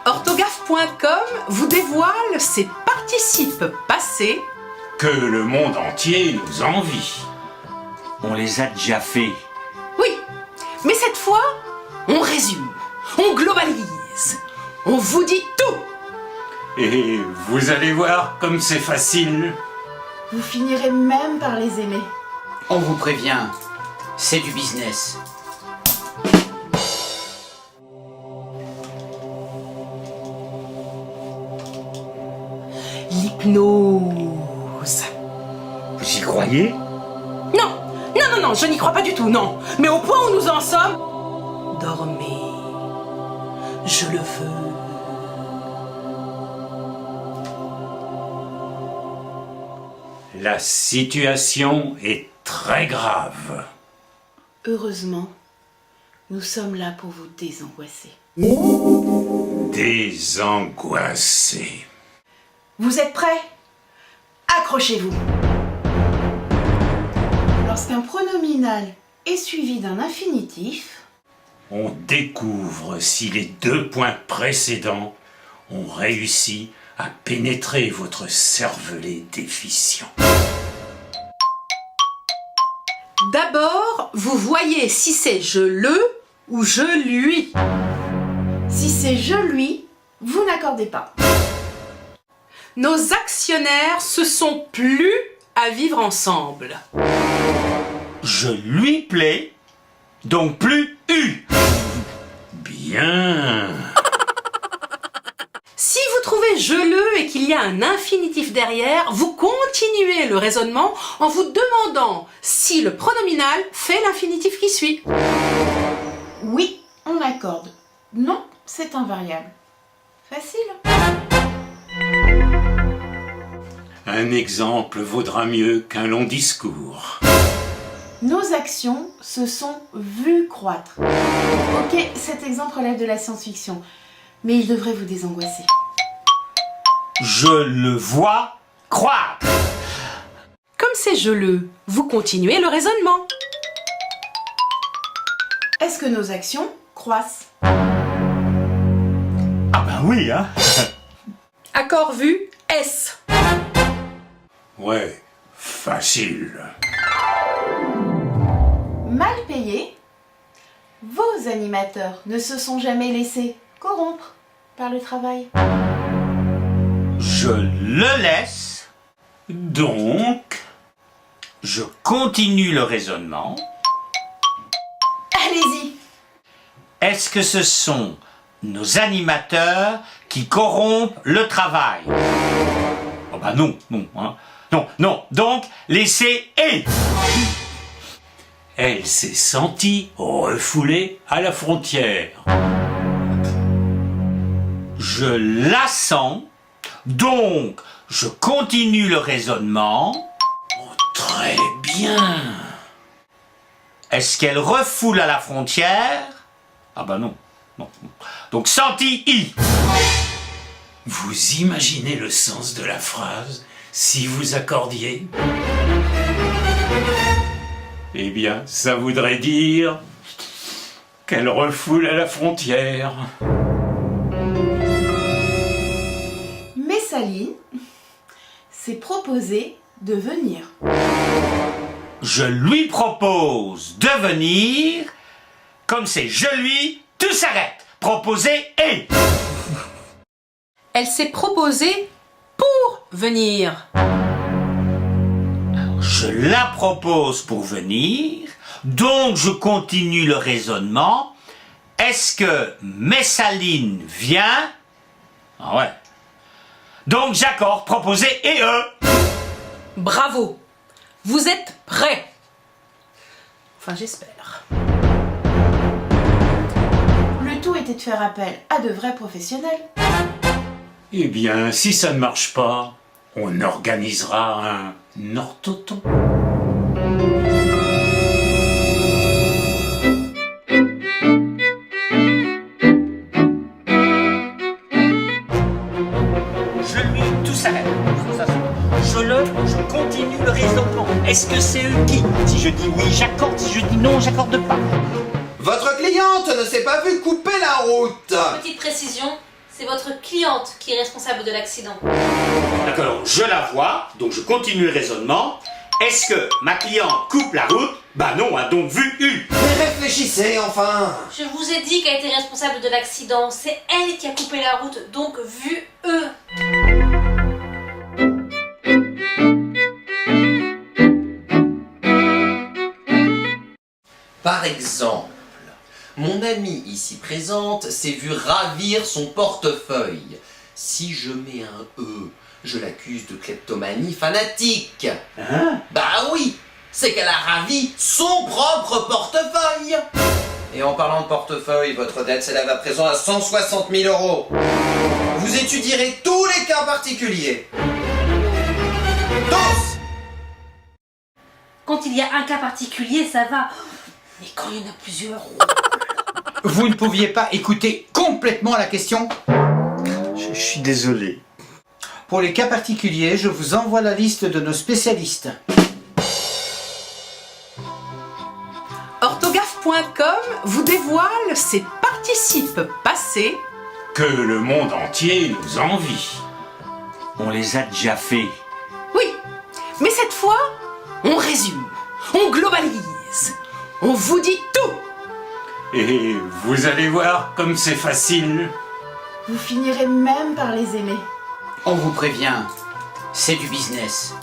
Orthographe.com vous dévoile ses participes passés que le monde entier nous envie. On les a déjà fait. Oui, mais cette fois, on résume, on globalise, on vous dit tout. Et vous allez voir comme c'est facile. Vous finirez même par les aimer. On vous prévient, c'est du business. L'hypnose. Vous y croyez? Non, je n'y crois pas du tout, non. Mais au point où nous en sommes, dormez. Je le veux. La situation est très grave. Heureusement, nous sommes là pour vous désangoisser. Désangoissé. Vous êtes prêts? Accrochez-vous. Lorsqu'un pronominal est suivi d'un infinitif, On découvre si les 2 points précédents ont réussi à pénétrer votre cervelet déficient. D'abord, vous voyez si c'est je le ou je lui. si c'est je lui, vous n'accordez pas. Nos actionnaires se sont plu à vivre ensemble. Je lui plais, donc plus U. Bien. Si vous trouvez je le et qu'il y a un infinitif derrière, vous continuez le raisonnement en vous demandant si le pronominal fait l'infinitif qui suit. Oui, on accorde. Non, c'est invariable. Facile. Un exemple vaudra mieux qu'un long discours. Nos actions se sont vues croître. Ok, cet exemple relève de la science-fiction, mais il devrait vous désangoisser. Je le vois croître. Comme c'est je le, vous continuez le raisonnement. Est-ce que nos actions croissent? Ah ben oui, hein. Accord vu, S. Ouais, facile. Mal payés, vos animateurs ne se sont jamais laissés corrompre par le travail. Je le laisse, Donc, je continue le raisonnement. Allez-y. Est-ce que ce sont nos animateurs qui corrompent le travail? Oh bah non, hein. Non, donc laissez et. elle s'est sentie refoulée à la frontière. Je la sens, donc je continue le raisonnement. Très bien. Est-ce qu'elle refoule à la frontière? Ah bah non. Donc senti I. Vous imaginez le sens de la phrase si vous accordiez? Eh bien, ça voudrait dire qu'elle refoule à la frontière. Messaline s'est proposé de venir. Je lui propose de venir. Comme c'est je lui, tout s'arrête. Proposer et. Elle s'est proposée pour venir. Je la propose pour venir, donc je continue le raisonnement. Est-ce que Messaline vient? Ah ouais. Donc j'accorde proposer et Bravo. Vous êtes prêts. Enfin, j'espère. Le tout était de faire appel à de vrais professionnels. Eh bien, si ça ne marche pas, on organisera un orthoton. Je lui, tout s'arrête. Je continue le raisonnement. Est-ce que c'est eux qui? Si je dis oui, j'accorde. Si je dis non, j'accorde pas. Votre cliente ne s'est pas vue couper la route. Petite précision, c'est votre cliente qui est responsable de l'accident. D'accord, je la vois, donc je continue le raisonnement. Est-ce que ma cliente coupe la route? Bah non, a donc vu U. Mais réfléchissez enfin. Je vous ai dit qu'elle était responsable de l'accident. C'est elle qui a coupé la route, donc vu eux. Par exemple, mon amie ici présente s'est vue ravir son portefeuille. Si je mets un E, je l'accuse de kleptomanie fanatique. Hein? Bah oui, c'est qu'elle a ravi son propre portefeuille. Et en parlant de portefeuille, votre dette s'élève à présent à 160 000 €. Vous étudierez tous les cas particuliers. Tous! Quand il y a un cas particulier, ça va. Mais quand il y en a plusieurs... Vous ne pouviez pas écouter complètement la question? Je suis désolé. Pour les cas particuliers, je vous envoie la liste de nos spécialistes. Orthographe.com vous dévoile ses participes passés. Que le monde entier nous envie. On les a déjà fait. Oui, mais cette fois, on résume, on globalise, on vous dit tout. Et vous allez voir comme c'est facile. Vous finirez même par les aimer. On vous prévient, c'est du business.